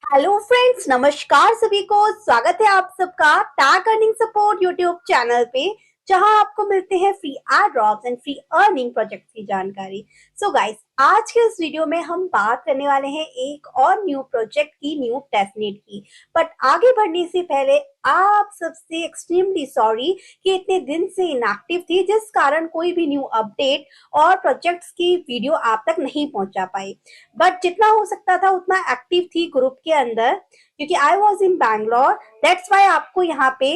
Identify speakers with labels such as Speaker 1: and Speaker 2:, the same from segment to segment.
Speaker 1: Hello friends, नमस्कार सभी को। स्वागत है आप सबका tag earning support YouTube channel पे, जहां आपको मिलते हैं free add drops and free earning project की जानकारी। सो गाइस, आज के इस वीडियो में हम बात करने वाले हैं एक और न्यू प्रोजेक्ट की, न्यू टेस्टनेट की। बट आगे बढ़ने से पहले आप सबसे एक्सट्रीमली सॉरी कि इतने दिन से इनएक्टिव थी, जिस कारण कोई भी न्यू अपडेट और प्रोजेक्ट्स की वीडियो आप तक नहीं पहुंचा पाई। बट जितना हो सकता था उतना एक्टिव थी ग्रुप के अंदर, क्योंकि I was in Bangalore. That's why आपको यहाँ पे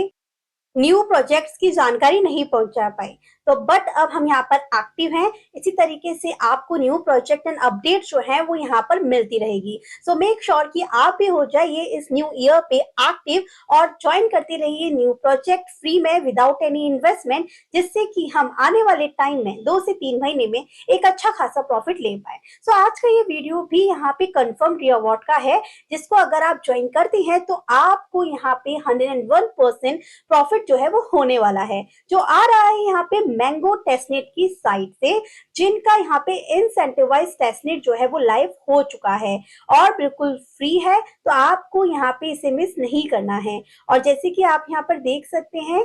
Speaker 1: न्यू प्रोजेक्ट्स की जानकारी नहीं पहुंचा पाई। तो बट अब हम यहाँ पर एक्टिव हैं, इसी तरीके से आपको न्यू प्रोजेक्ट एंड अपडेट जो है वो यहाँ पर मिलती रहेगी। सो मेक श्योर कि आप भी हो जाइए इस न्यू ईयर पे एक्टिव और ज्वाइन करते रहिए न्यू प्रोजेक्ट फ्री में विदाउट एनी इन्वेस्टमेंट, जिससे कि हम आने वाले टाइम में 2 से 3 महीने में एक अच्छा खासा प्रॉफिट ले पाए। सो आज का ये वीडियो भी यहाँ पे कंफर्म रीअवार्ड का है, जिसको अगर आप ज्वाइन करते हैं तो आपको यहाँ पे 101% प्रॉफिट जो है वो होने वाला है, जो आ रहा है यहाँ पे मैंगो टेस्टनेट की साइट से, जिनका यहाँ पे इंसेंटिवाइज टेस्टनेट जो है वो लाइव हो चुका है और बिल्कुल फ्री है। तो आपको यहाँ पे इसे मिस नहीं करना है। और जैसे कि आप यहाँ पर देख सकते हैं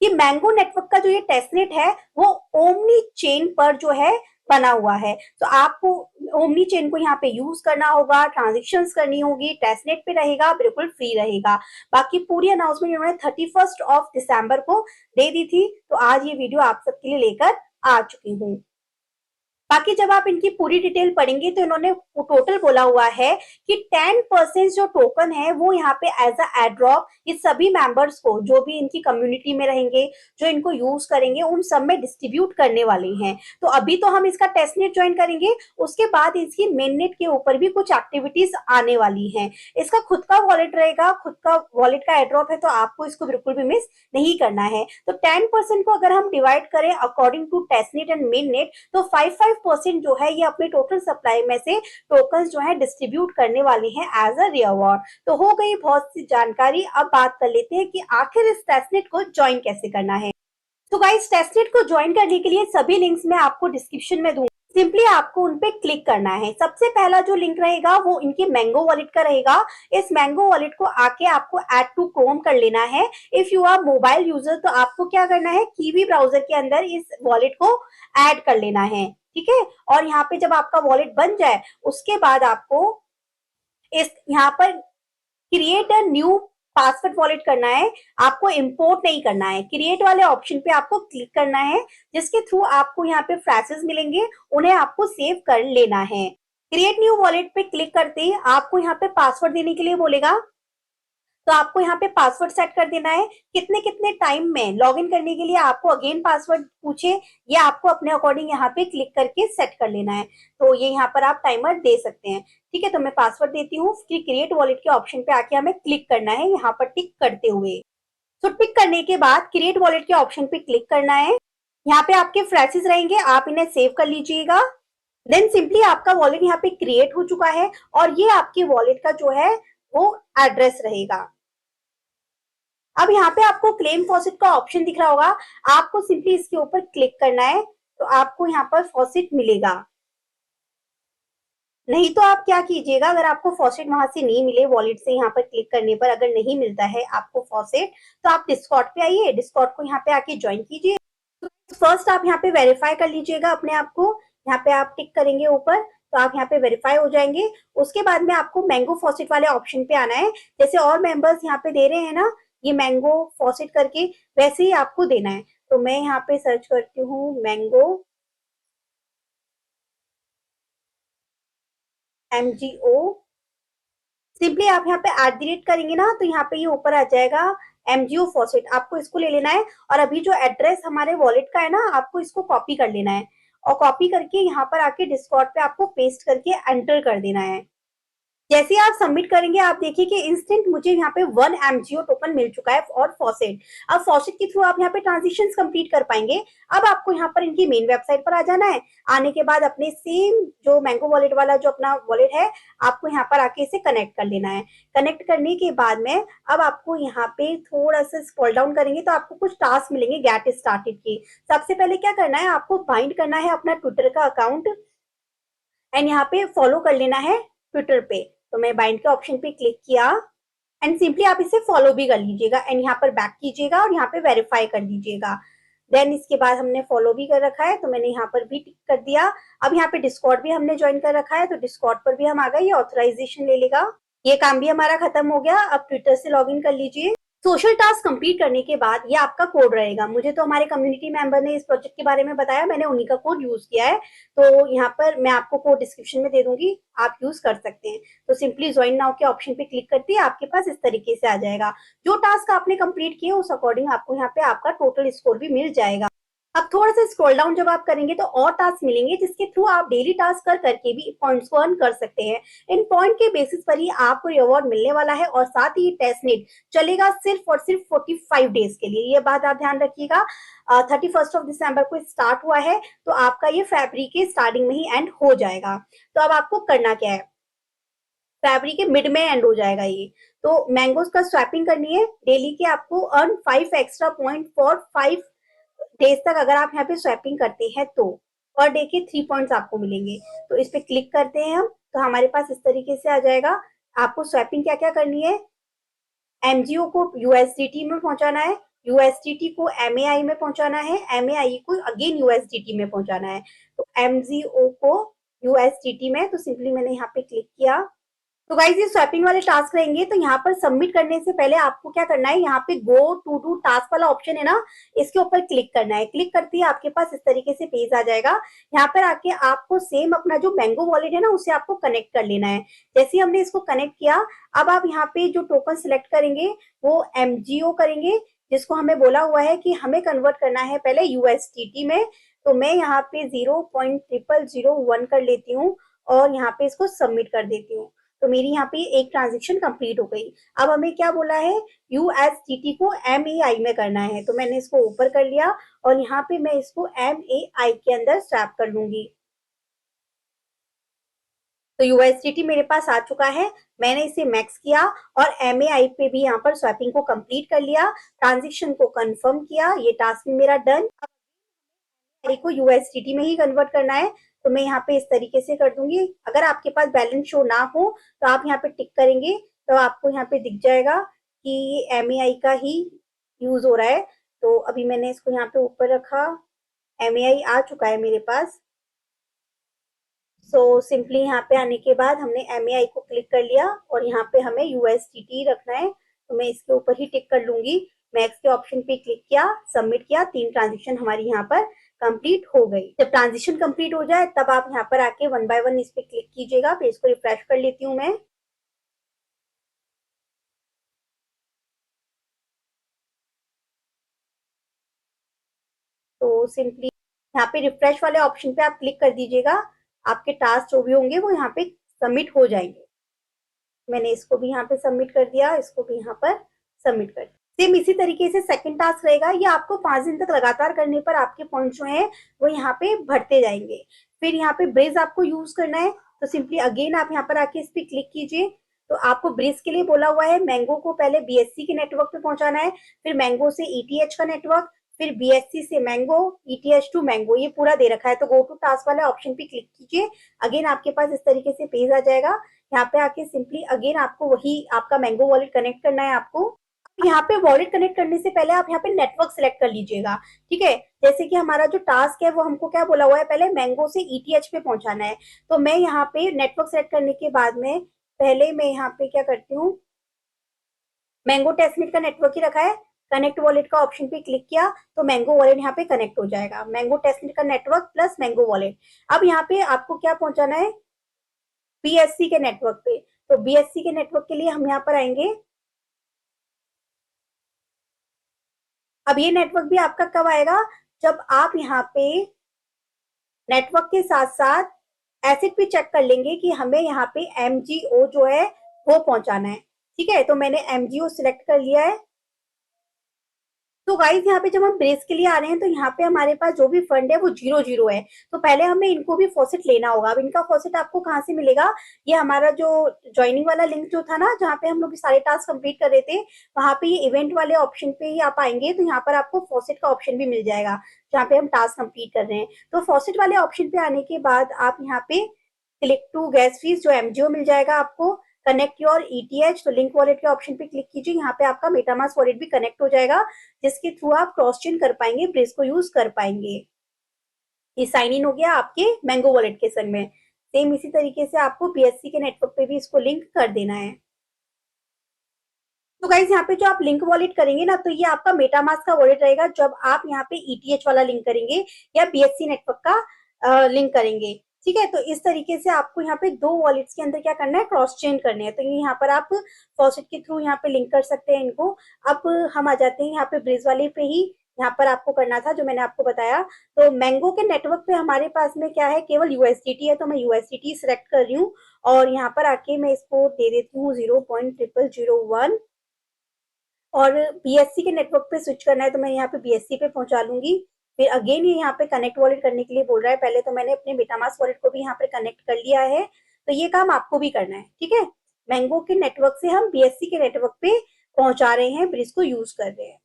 Speaker 1: कि मैंगो नेटवर्क का जो ये टेस्टनेट है वो ओमनी चेन पर जो है बना हुआ है। तो आपको ओमनी चेन को यहाँ पे यूज करना होगा, ट्रांजेक्शन्स करनी होगी, टेस्टनेट पे रहेगा, बिल्कुल फ्री रहेगा। बाकी पूरी अनाउंसमेंट इन्होंने 31 दिसंबर को दे दी थी, तो आज ये वीडियो आप सबके लिए लेकर आ चुकी हूँ। बाकी जब आप इनकी पूरी डिटेल पढ़ेंगे तो इन्होंने टोटल बोला हुआ है कि 10% जो टोकन है वो यहाँ पे एज अ एड्रॉप ये सभी मेंबर्स को, जो भी इनकी कम्युनिटी में रहेंगे, जो इनको यूज करेंगे, उन सब में डिस्ट्रीब्यूट करने वाले हैं। तो अभी तो हम इसका टेस्टनेट ज्वाइन करेंगे, उसके बाद इसकी मेननेट के ऊपर भी कुछ एक्टिविटीज आने वाली हैं। इसका खुद का वॉलेट रहेगा, खुद का वॉलेट का एड्रॉप है, तो आपको इसको बिल्कुल भी मिस नहीं करना है। तो 10% को अगर हम डिवाइड करें according to testnet and mainnet, तो 5% जो है ये अपने टोटल सप्लाई में से टोकन जो है डिस्ट्रीब्यूट करने वाले हैं एज अ रिवॉर्ड। तो हो गई बहुत सी जानकारी। अब बात कर लेते हैं कि आखिर इस टेस्टनेट को ज्वाइन कैसे करना है। तो गाइस, टेस्टनेट को ज्वाइन करने के लिए सभी लिंक्स मैं आपको डिस्क्रिप्शन में दूंगा, सिंपली आपको उन पे क्लिक करना है। सबसे पहला जो लिंक रहेगा वो इनके मैंगो वॉलेट का रहेगा। इस मैंगो वॉलेट को आके आपको ऐड टू क्रोम कर लेना है। If you are mobile user तो आपको क्या करना है, कीवी ब्राउजर के अंदर इस वॉलेट को ऐड कर लेना है, ठीक है। और यहाँ पे जब आपका वॉलेट बन जाए उसके बाद आपको इस यहाँ पर create a new password wallet करना है। आपको इंपोर्ट नहीं करना है, क्रिएट वाले ऑप्शन पे आपको क्लिक करना है, जिसके थ्रू आपको यहाँ पे फ्रेसेस मिलेंगे, उन्हें आपको सेव कर लेना है। क्रिएट न्यू वॉलेट पे क्लिक करते ही आपको यहाँ पे पासवर्ड देने के लिए बोलेगा, तो आपको यहाँ पे पासवर्ड सेट कर देना है। कितने कितने टाइम में लॉग इन करने के लिए आपको अगेन पासवर्ड पूछे, ये आपको अपने अकॉर्डिंग यहाँ पे क्लिक करके सेट कर लेना है। तो ये यहाँ पर आप टाइमर दे सकते हैं, ठीक है। तो मैं पासवर्ड देती हूँ, फिर क्रिएट वॉलेट के ऑप्शन पे आके हमें क्लिक करना है यहाँ पर टिक करते हुए। तो टिक करने के बाद क्रिएट वॉलेट के ऑप्शन पे क्लिक करना है। यहाँ पे आपके फ्रेसेस रहेंगे, आप इन्हें सेव कर लीजिएगा। देन सिंपली आपका वॉलेट यहाँ पे क्रिएट हो चुका है और ये आपके वॉलेट का जो है वो एड्रेस रहेगा। अब यहाँ पे आपको क्लेम फॉसेट का ऑप्शन दिख रहा होगा, आपको सिंपली इसके ऊपर क्लिक करना है, तो आपको यहाँ पर फॉसेट मिलेगा। नहीं तो आप क्या कीजिएगा, अगर आपको फॉसेट वहां से नहीं मिले, वॉलेट से यहाँ पर क्लिक करने पर अगर नहीं मिलता है आपको फॉसेट, तो आप डिस्कॉर्ड पे आइए, डिस्कॉर्ड को यहाँ पे आके ज्वाइन कीजिए। फर्स्ट आप यहाँ पे वेरीफाई कर लीजिएगा अपने आप को, यहाँ पे आप टिक करेंगे ऊपर, तो आप यहाँ पे वेरीफाई हो जाएंगे। उसके बाद में आपको मैंगो फॉसेट वाले ऑप्शन पे आना है। जैसे और मेंबर्स यहाँ पे दे रहे हैं ना ये मैंगो फॉसेट करके, वैसे ही आपको देना है। तो मैं यहाँ पे सर्च करती हूँ मैंगो MGO। सिंपली आप यहाँ पे @ करेंगे ना, तो यहाँ पे ये ऊपर आ जाएगा MGO फॉसेट, आपको इसको ले लेना है। और अभी जो एड्रेस हमारे वॉलेट का है ना, आपको इसको कॉपी कर लेना है और कॉपी करके यहाँ पर आके डिस्कॉर्ड पे आपको पेस्ट करके एंटर कर देना है। जैसे ही आप सबमिट करेंगे आप देखिए कि इंस्टेंट मुझे यहाँ पे 1 MGO टोकन मिल चुका है और फॉसेट। अब फॉसेट के थ्रू आप यहाँ पे ट्रांजेक्शन कंप्लीट कर पाएंगे। अब आपको यहाँ पर इनकी मेन वेबसाइट पर आ जाना है। आने के बाद अपने सेम जो मैंगो वॉलेट वाला जो अपना वॉलेट है, आपको यहाँ पर आके इसे कनेक्ट कर लेना है। कनेक्ट करने के बाद में अब आपको यहाँ पे थोड़ा सा स्क्रॉल डाउन करेंगे तो आपको कुछ टास्क मिलेंगे गेट स्टार्टेड की। सबसे पहले क्या करना है, आपको बाइंड करना है अपना ट्विटर का अकाउंट एंड यहाँ पे फॉलो कर लेना है ट्विटर पे। तो मैं बाइंड के ऑप्शन पे क्लिक किया एंड सिंपली आप इसे फॉलो भी कर लीजिएगा एंड यहाँ पर बैक कीजिएगा और यहाँ पे वेरीफाई कर लीजिएगा। देन इसके बाद हमने फॉलो भी कर रखा है तो मैंने यहाँ पर भी टिक कर दिया। अब यहाँ पे डिस्कॉर्ड भी हमने ज्वाइन कर रखा है तो डिस्कॉर्ड पर भी हम आ गए, ये ऑथराइजेशन ले लेगा। ये काम भी हमारा खत्म हो गया। अब ट्विटर से लॉग इन कर लीजिए। सोशल टास्क कंप्लीट करने के बाद ये आपका कोड रहेगा। मुझे तो हमारे कम्युनिटी मेंबर ने इस प्रोजेक्ट के बारे में बताया, मैंने उन्हीं का कोड यूज किया है, तो यहाँ पर मैं आपको कोड डिस्क्रिप्शन में दे दूंगी, आप यूज कर सकते हैं। तो सिंपली ज्वाइन नाउ के ऑप्शन पे क्लिक करते हैं, आपके पास इस तरीके से आ जाएगा। जो टास्क आपने कंप्लीट किए उस अकॉर्डिंग आपको यहाँ पे आपका टोटल स्कोर भी मिल जाएगा। अब थोड़ा सा स्क्रॉल डाउन जब आप करेंगे तो और टास्क मिलेंगे जिसके थ्रू आप डेली टास्क कर करके भी पॉइंट्स को अर्न कर सकते हैं। इन पॉइंट के बेसिस पर ही आपको रिवॉर्ड मिलने वाला है और साथ ही टेस्ट नेट चलेगा सिर्फ और सिर्फ 45 डेज के लिए। ये बात आप ध्यान रखिएगा। 31 दिसंबर को स्टार्ट हुआ है तो आपका ये फरवरी के स्टार्टिंग में ही एंड हो जाएगा। तो अब आपको करना क्या है, फरवरी के मिड में एंड हो जाएगा ये। तो मैंगोज का स्वैपिंग करनी है डेली के, आपको earn 5 extra point for 5 days तक अगर आप यहाँ पे स्वैपिंग करते हैं तो पर डे के 3 पॉइंट्स आपको मिलेंगे। तो इस पे क्लिक करते हैं हम तो हमारे पास इस तरीके से आ जाएगा। आपको स्वैपिंग क्या क्या करनी है, एमजीओ को यूएसडीटी में पहुंचाना है, यूएसडीटी को एमएआई में पहुंचाना है, एमएआई को अगेन यूएसडीटी में पहुंचाना है। तो एमजीओ को यूएसडीटी में, तो सिंपली मैंने यहाँ पे क्लिक किया। तो गाइज ये स्वैपिंग वाले टास्क रहेंगे तो यहाँ पर सबमिट करने से पहले आपको क्या करना है, यहाँ पे गो टू डू टास्क वाला ऑप्शन है ना, इसके ऊपर क्लिक करना है। क्लिक करते ही आपके पास इस तरीके से पेज आ जाएगा। यहाँ पर आके आपको सेम अपना जो मैंगो वॉलेट है ना उसे आपको कनेक्ट कर लेना है। जैसे हमने इसको कनेक्ट किया, अब आप यहाँ पे जो टोकन सिलेक्ट करेंगे वो एमजीओ करेंगे, जिसको हमें बोला हुआ है कि हमें कन्वर्ट करना है पहले यूएसटीटी में। तो मैं यहाँ पे 0.0001 कर लेती हूँ और यहाँ पे इसको सबमिट कर देती हूँ। तो मेरी यहाँ पे एक ट्रांजेक्शन कंप्लीट हो गई। अब हमें क्या बोला है, यूएसडीटी को एमएआई में करना है, तो मैंने इसको ऊपर कर लिया और यहाँ पे मैं इसको एमएआई के अंदर स्वैप कर लूंगी। तो यूएसडीटी मेरे पास आ चुका है, मैंने इसे मैक्स किया और एमएआई पे भी यहाँ पर स्वैपिंग को कंप्लीट कर लिया, ट्रांजेक्शन को कंफर्म किया, ये टास्क मेरा डन। को यूएसडीटी में ही कन्वर्ट करना है तो मैं यहाँ पे इस तरीके से कर दूंगी। अगर आपके पास बैलेंस शो ना हो तो आप यहाँ पे टिक करेंगे तो आपको यहाँ पे दिख जाएगा कि ये एमएआई का ही यूज हो रहा है। तो अभी मैंने इसको यहाँ पे ऊपर रखा, एमएआई आ चुका है मेरे पास। सो सिंपली यहाँ पे आने के बाद हमने एमएआई को क्लिक कर लिया और यहाँ पे हमें यूएसडीटी रखना है, तो मैं इसके ऊपर ही टिक कर लूंगी। मैक्स के ऑप्शन पे क्लिक किया, सबमिट किया, 3 ट्रांजेक्शन हमारी यहाँ पर कंप्लीट हो गई। जब ट्रांजिशन कंप्लीट हो जाए तब आप यहाँ पर आके 1 बाय 1 इस पे क्लिक कीजिएगा। पेज को रिफ्रेश कर लेती हूँ मैं। तो सिंपली यहाँ पे रिफ्रेश वाले ऑप्शन पे आप क्लिक कर दीजिएगा, आपके टास्क जो भी होंगे वो यहाँ पे सबमिट हो जाएंगे। मैंने इसको भी यहाँ पे सबमिट कर दिया, इसको भी यहाँ पर सबमिट कर दिया। सेम इसी तरीके से सेकंड टास्क रहेगा, ये आपको 5 दिन तक लगातार करने पर आपके पॉइंट जो है वो यहाँ पे बढ़ते जाएंगे। फिर यहाँ पे ब्रेज आपको यूज करना है, तो सिंपली अगेन आप यहाँ पर आके इस पे क्लिक कीजिए। तो आपको ब्रेज के लिए बोला हुआ है मैंगो को पहले बीएससी के नेटवर्क पे पहुंचाना है, फिर मैंगो से ईटीएच का नेटवर्क, फिर बीएससी से मैंगो, ईटीएच टू मैंगो, ये पूरा दे रखा है। तो गो टू टास्क वाले ऑप्शन पे क्लिक कीजिए, अगेन आपके पास इस तरीके से पेज आ जाएगा। यहाँ पे आके सिंपली अगेन आपको वही आपका मैंगो वॉलेट कनेक्ट करना है आपको। यहाँ पे वॉलेट कनेक्ट करने से पहले आप यहाँ पे नेटवर्क सिलेक्ट कर लीजिएगा, ठीक है। जैसे कि हमारा जो टास्क है वो हमको क्या बोला हुआ है, पहले मैंगो से ईटीएच पे पहुंचाना है। तो मैं यहाँ पे नेटवर्क सेलेक्ट करने के बाद में पहले मैं यहाँ पे क्या करती हूँ, मैंगो टेस्टनेट का नेटवर्क ही रखा है, कनेक्ट वॉलेट का ऑप्शन पे क्लिक किया तो मैंगो वॉलेट यहाँ पे कनेक्ट हो जाएगा। मैंगो टेस्टनेट का नेटवर्क प्लस मैंगो वॉलेट। अब यहाँ पे आपको क्या पहुंचाना है, बीएससी के नेटवर्क पे। तो बीएससी के नेटवर्क के लिए हम यहाँ पर आएंगे। अब ये नेटवर्क भी आपका कब आएगा, जब आप यहाँ पे नेटवर्क के साथ साथ एसिड भी चेक कर लेंगे कि हमें यहाँ पे एमजीओ जो है वो पहुंचाना है, ठीक है। तो मैंने एमजीओ सिलेक्ट कर लिया है। तो गाइस यहाँ पे जब हम ब्रेस के लिए आ रहे हैं तो यहाँ पे हमारे पास जो भी फंड है वो 0-0 है, तो पहले हमें इनको भी फॉसेट लेना होगा। अब इनका फॉसेट आपको कहाँ से मिलेगा, ये हमारा जो ज्वाइनिंग वाला लिंक जो था ना जहाँ पे हम लोग सारे टास्क कंप्लीट कर रहे थे, वहां पे ये इवेंट वाले ऑप्शन पे ही आप आएंगे तो यहाँ पर आपको फॉसेट का ऑप्शन भी मिल जाएगा जहाँ पे हम टास्क कंप्लीट कर रहे हैं। तो फॉसेट वाले ऑप्शन पे आने के बाद आप यहाँ पे क्लिक टू गैस फीस जो एमजीओ मिल जाएगा आपको, कनेक्ट योर ईटीएच, तो लिंक वॉलेट के ऑप्शन पे क्लिक कीजिए। यहाँ पे आपका मेटामास्क वॉलेट भी कनेक्ट हो जाएगा, जिसके थ्रू आप क्रॉस चेन कर पाएंगे, ब्रिज को यूज कर पाएंगे। ये साइन इन हो गया आपके मैंगो वॉलेट के संग में। सेम इसी तरीके से आपको बीएससी के नेटवर्क पे भी इसको लिंक कर देना है। तो गाइज यहाँ पे जो आप लिंक वॉलेट करेंगे ना, तो ये आपका मेटामास्क का वॉलेट रहेगा जब आप यहाँ पे ईटीएच वाला लिंक करेंगे या बीएससी नेटवर्क का लिंक करेंगे। ठीक है, तो इस तरीके से आपको यहाँ पे दो वॉलेट्स के अंदर क्या करना है, क्रॉस चेन करने हैं। तो ये यहाँ पर आप फॉसेट के थ्रू यहाँ पे लिंक कर सकते हैं इनको। अब हम आ जाते हैं यहाँ पे ब्रिज वाले पे ही, यहाँ पर आपको करना था जो मैंने आपको बताया। तो मैंगो के नेटवर्क पे हमारे पास में क्या है, केवल यूएसडीटी है, तो मैं यूएसडीटी सिलेक्ट कर रही हूँ और यहाँ पर आके मैं इसको दे देती हूँ 0.0001। और बीएससी के नेटवर्क पे स्विच करना है तो मैं यहाँ पे बीएससी पे पहुंचा लूंगी। फिर अगेन ये यहाँ पे कनेक्ट वॉलेट करने के लिए बोल रहा है। पहले तो मैंने अपने मेटामास्क वॉलेट को भी यहाँ पे कनेक्ट कर लिया है, तो ये काम आपको भी करना है। ठीक है, मैंगो के नेटवर्क से हम बीएससी के नेटवर्क पे पहुंचा रहे हैं, ब्रिज को यूज कर रहे हैं।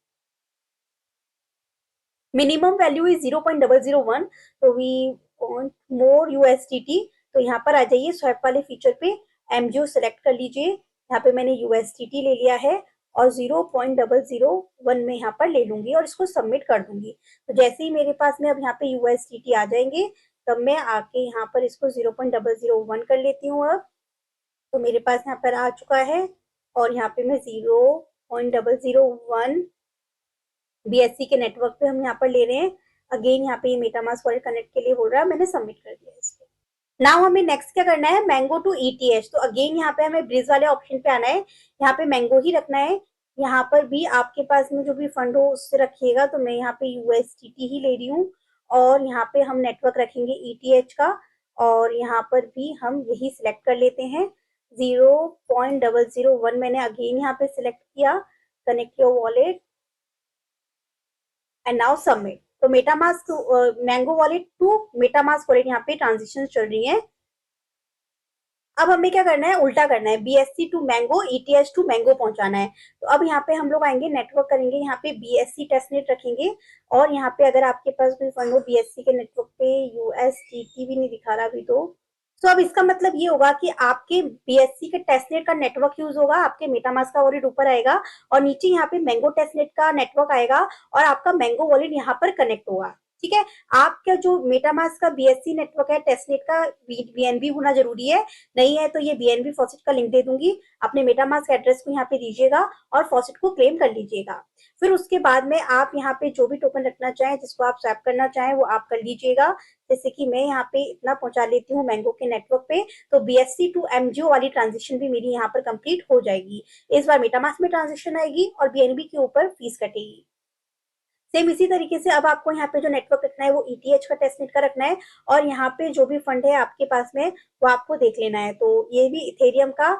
Speaker 1: मिनिमम वैल्यू इज 0.001, तो वी वांट मोर यूएसडीटी। तो यहाँ पर आ जाइए, स्वैप वाले फीचर पे एमजीओ सेलेक्ट कर लीजिए। यहाँ पे मैंने यूएसडीटी ले लिया है और 0.001 में यहाँ पर ले लूंगी और इसको सबमिट कर दूंगी। तो जैसे ही मेरे पास में अब यहाँ पे यूएसडीटी आ जाएंगे, तब मैं आके यहाँ पर इसको 0.001 कर लेती हूँ। अब तो मेरे पास यहाँ पर आ चुका है और यहाँ पे मैं 0.001 बीएससी के नेटवर्क पे हम यहाँ पर ले रहे हैं। अगेन यहाँ पे ये मेटामास्क वॉलेट कनेक्ट के लिए बोल रहा है, मैंने सबमिट कर दिया इसको। नाउ हमें नेक्स्ट क्या करना है, मैंगो टू ईटीएच। तो अगेन यहाँ पे हमें ब्रिज वाले ऑप्शन पे आना है, यहाँ पे मैंगो ही रखना है। यहाँ पर भी आपके पास में जो भी फंड हो उससे रखिएगा। तो मैं यहाँ पे यूएसडीटी ही ले रही हूँ और यहाँ पे हम नेटवर्क रखेंगे ईटीएच का, और यहाँ पर भी हम यही सिलेक्ट कर लेते हैं 0.001। मैंने अगेन यहाँ पे सिलेक्ट किया, connect your wallet and now submit. तो MetaMask mango wallet to MetaMask wallet यहाँ पे ट्रांजिशन चल रही है। अब हमें क्या करना है, उल्टा करना है, BSC to Mango, ETH to Mango पहुंचाना है। तो अब यहाँ पे हम लोग आएंगे, नेटवर्क करेंगे, यहाँ पे बीएससी टेस्टनेट रखेंगे और यहाँ पे अगर आपके पास कोई फंड हो बीएससी के नेटवर्क पे, यूएसडीटी भी नहीं दिखा रहा अभी तो अब इसका मतलब ये होगा कि आपके बीएससी के टेस्टनेट का नेटवर्क यूज होगा, आपके मेटामास्क का वॉलेट ऊपर आएगा और नीचे यहाँ पे मैंगो टेस्टनेट का नेटवर्क आएगा और आपका मैंगो वॉलेट यहाँ पर कनेक्ट होगा। ठीक है, आपका जो मेटामास्क का बीएससी नेटवर्क है, टेस्टनेट का बीएनबी होना जरूरी है। नहीं है तो ये बीएनबी फॉसेट का लिंक दे दूंगी, अपने मेटामास्क एड्रेस को यहाँ पे दीजिएगा और फॉसेट को क्लेम कर लीजिएगा। फिर उसके बाद में आप यहाँ पे जो भी टोकन रखना चाहें, जिसको आप स्वैप करना चाहें वो आप कर लीजिएगा। जैसे कि मैं यहाँ पे इतना पहुंचा लेती हूँ मैंगो के नेटवर्क पे, तो बीएससी टू एमजीओ वाली ट्रांजेक्शन भी मेरी यहाँ पर कंप्लीट हो जाएगी। इस बार मेटामास्क में ट्रांजेक्शन आएगी और बीएनबी के ऊपर फीस कटेगी। सेम इसी तरीके से अब आपको यहाँ पे जो नेटवर्क रखना है वो ईटीएच का टेस्टनेट का रखना है और यहाँ पे जो भी फंड है आपके पास में वो आपको देख लेना है। तो ये भी इथेरियम का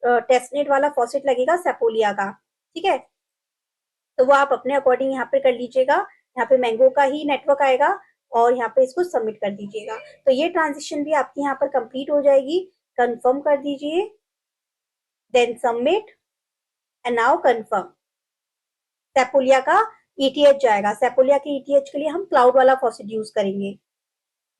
Speaker 1: टेस्टनेट वाला फॉसेट लगेगा, सेपोलिया का। ठीक है, तो वो आप अपने अकॉर्डिंग यहाँ पे कर लीजिएगा। यहाँ पे मैंगो का ही नेटवर्क आएगा और यहाँ पे इसको सबमिट कर दीजिएगा। तो ये ट्रांजेक्शन भी आपकी यहाँ पर कंप्लीट हो जाएगी। कंफर्म कर दीजिए, then submit and now confirm. Sepolia का ईटीएच जाएगा। सेपोलिया के ईटीएच के लिए हम क्लाउड वाला फॉसेट यूज करेंगे।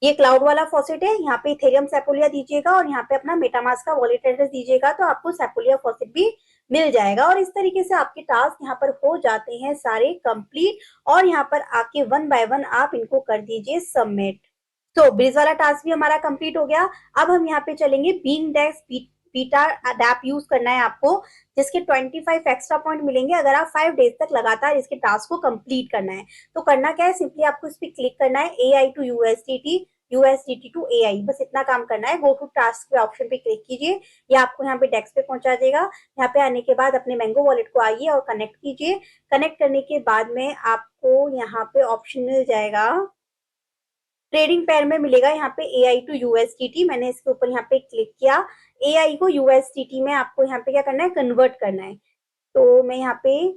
Speaker 1: ये क्लाउड वाला फॉसेट है, यहाँ पे इथेरियम सेपोलिया दीजिएगा और यहाँ पे अपना मेटामास्क का वॉलेट एड्रेस दीजिएगा, तो आपको सेपोलिया फॉसेट भी मिल जाएगा। और इस तरीके से आपके टास्क यहाँ पर हो जाते हैं सारे कंप्लीट और यहाँ पर आके वन बाय वन आप इनको कर दीजिए सबमिट। तो ब्रिज वाला टास्क भी हमारा कंप्लीट हो गया। अब हम यहाँ पे चलेंगे बीइंग डेस्क बीटा अडैप यूज करना है आपको, जिसके 25 एक्स्ट्रा पॉइंट मिलेंगे अगर आप 5 डेज तक लगातार इसके टास्क को कंप्लीट करना है। तो करना क्या है, सिंपली आपको इस पर क्लिक करना है, AI to USDT, USDT to AI, बस इतना काम करना है। गो टू टास्क के ऑप्शन पे क्लिक कीजिए, ये आपको यहाँ पे डेस्क पे पहुंचा देगा। यहाँ पे आने के बाद अपने मैंगो वॉलेट को आइए और कनेक्ट कीजिए। कनेक्ट करने के बाद में आपको यहाँ पे ऑप्शन मिल जाएगा, ट्रेडिंग पेयर में मिलेगा यहाँ पे एआई टू यूएसडीटी। मैंने इसके ऊपर यहाँ पे क्लिक किया। एआई को यूएसडीटी में आपको यहाँ पे क्या करना है, कन्वर्ट करना है। तो मैं यहाँ पे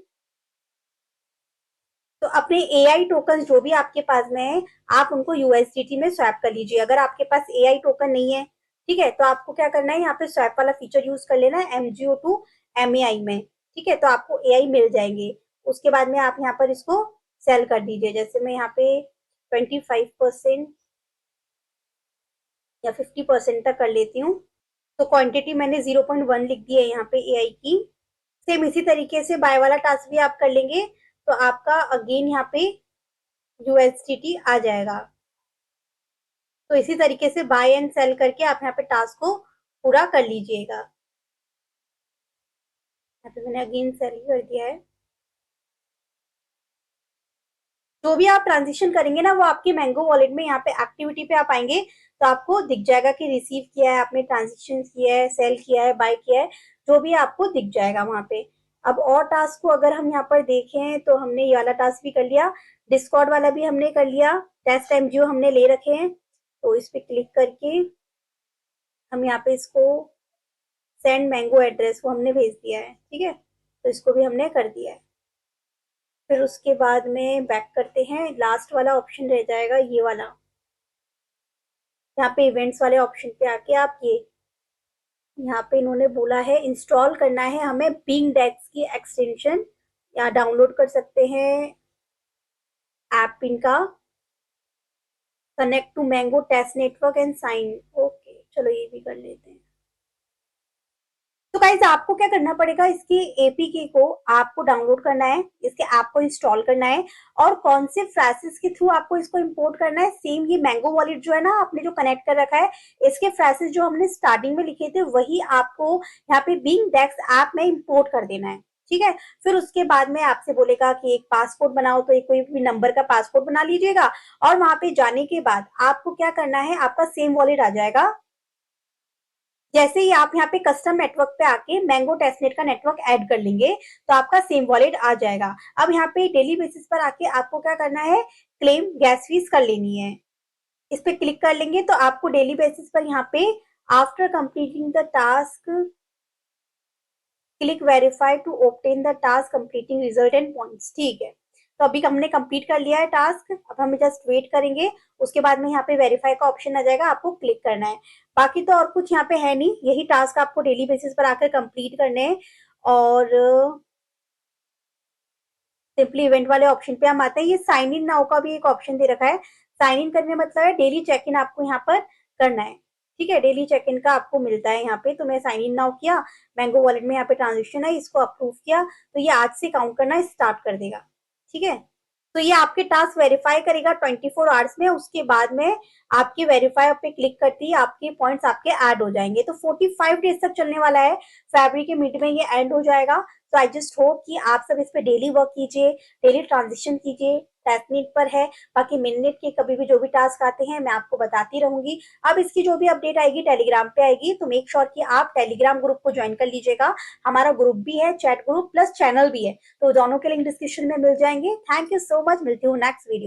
Speaker 1: तो अपने एआई टोकन जो भी आपके पास में है आप उनको यूएसडीटी में स्वैप कर लीजिए। अगर आपके पास एआई टोकन नहीं है, ठीक है, तो आपको क्या करना है, यहाँ पे स्वैप वाला फीचर यूज कर लेना है एमजीओ टू एमएआई में। ठीक है, तो आपको एआई मिल जाएंगे। उसके बाद में आप यहाँ पर इसको सेल कर दीजिए। जैसे मैं यहाँ पे 25% या 50% तक कर लेती हूँ। तो क्वांटिटी मैंने 0.1 लिख दी है यहाँ पे AI की। सेम इसी तरीके से बाय वाला टास्क भी आप कर लेंगे तो आपका अगेन यहाँ पे USDT आ जाएगा। तो इसी तरीके से बाय एंड सेल करके आप यहाँ पे टास्क को पूरा कर लीजिएगा। यहाँ पे मैंने अगेन सेल कर दिया है। जो भी आप ट्रांजेक्शन करेंगे ना वो आपके मैंगो वॉलेट में यहाँ पे एक्टिविटी पे आप आएंगे तो आपको दिख जाएगा कि रिसीव किया है आपने, ट्रांजेक्शन किया है, सेल किया है, बाय किया है, जो भी आपको दिख जाएगा वहां पे। अब और टास्क को अगर हम यहाँ पर देखें तो हमने ये वाला टास्क भी कर लिया, डिस्कॉर्ड वाला भी हमने कर लिया, टेस्ट टाइम जो हमने ले रखे हैं तो इस पे क्लिक करके हम यहाँ पे इसको सेंड मैंगो एड्रेस वो हमने भेज दिया है। ठीक है, तो इसको भी हमने कर दिया है। फिर उसके बाद में बैक करते हैं, लास्ट वाला ऑप्शन रह जाएगा ये वाला, यहाँ पे इवेंट्स वाले ऑप्शन पे आके आप ये यहाँ पे इन्होंने बोला है इंस्टॉल करना है हमें बिंग डेक्स की एक्सटेंशन, या डाउनलोड कर सकते हैं ऐप इनका, connect to Mango test network and sign. Okay चलो ये भी कर लेते हैं। तो गाइज आपको क्या करना पड़ेगा, इसकी एपीके को आपको डाउनलोड करना है, इसके ऐप को इंस्टॉल करना है, और कौन से फ्रैसेस के थ्रू आपको इसको इंपोर्ट करना है, सेम ये मैंगो वॉलेट जो है ना आपने जो कनेक्ट कर रखा है, इसके फ्रैसेस जो हमने स्टार्टिंग में लिखे थे वही आपको यहाँ पे बिंग डेक्स ऐप में इंपोर्ट कर देना है। ठीक है, फिर उसके बाद में आपसे बोलेगा कि एक पासपोर्ट बनाओ, तो एक कोई भी नंबर का पासपोर्ट बना लीजिएगा, और वहां पे जाने के बाद आपको क्या करना है, आपका सेम वॉलेट आ जाएगा। जैसे ही आप यहाँ पे कस्टम नेटवर्क पे आके मैंगो टेस्टनेट का नेटवर्क ऐड कर लेंगे तो आपका सेम वॉलेट आ जाएगा। अब यहाँ पे डेली बेसिस पर आके आपको क्या करना है, क्लेम गैस फीस कर लेनी है। इस पे क्लिक कर लेंगे तो आपको डेली बेसिस पर यहाँ पे after completing the task click verify to obtain the task completing result and points. ठीक है, तो अभी हमने कंप्लीट कर लिया है टास्क, अब हम जस्ट वेट करेंगे। उसके बाद में यहाँ पे वेरीफाई का ऑप्शन आ जाएगा, आपको क्लिक करना है। बाकी तो और कुछ यहाँ पे है नहीं, यही टास्क आपको डेली बेसिस पर आकर कंप्लीट करने हैं। और सिंपली इवेंट वाले ऑप्शन पे हम आते हैं, ये साइन इन नाउ का भी एक ऑप्शन दे रखा है। साइन इन करने मतलब है डेली चेक इन आपको यहाँ पर करना है। ठीक है, डेली चेक इन का आपको मिलता है यहाँ पे। तो मैं साइन इन नाउ किया, मैंगो वॉलेट में यहाँ पे ट्रांजेक्शन है, इसको अप्रूव किया, तो ये आज से काउंट करना स्टार्ट कर देगा। ठीक है, तो ये आपके टास्क वेरीफाई करेगा 24 आवर्स में। उसके बाद में आपके वेरीफाई पे क्लिक करती है आपके पॉइंट्स आपके ऐड हो जाएंगे। तो 45 डेज तक चलने वाला है, फरवरी के मिड में ये एंड हो जाएगा। तो आई जस्ट होप कि आप सब इस पे डेली वर्क कीजिए, डेली ट्रांजिशन कीजिए, टेस्टनेट पर है। बाकी मिननेट के कभी भी जो भी टास्क आते हैं मैं आपको बताती रहूंगी। अब इसकी जो भी अपडेट आएगी टेलीग्राम पे आएगी, तो मेक श्योर कि आप टेलीग्राम ग्रुप को ज्वाइन कर लीजिएगा। हमारा ग्रुप भी है, चैट ग्रुप प्लस चैनल भी है, तो दोनों के लिंक डिस्क्रिप्शन में मिल जाएंगे। थैंक यू सो मच, मिलती हूँ नेक्स्ट वीडियो।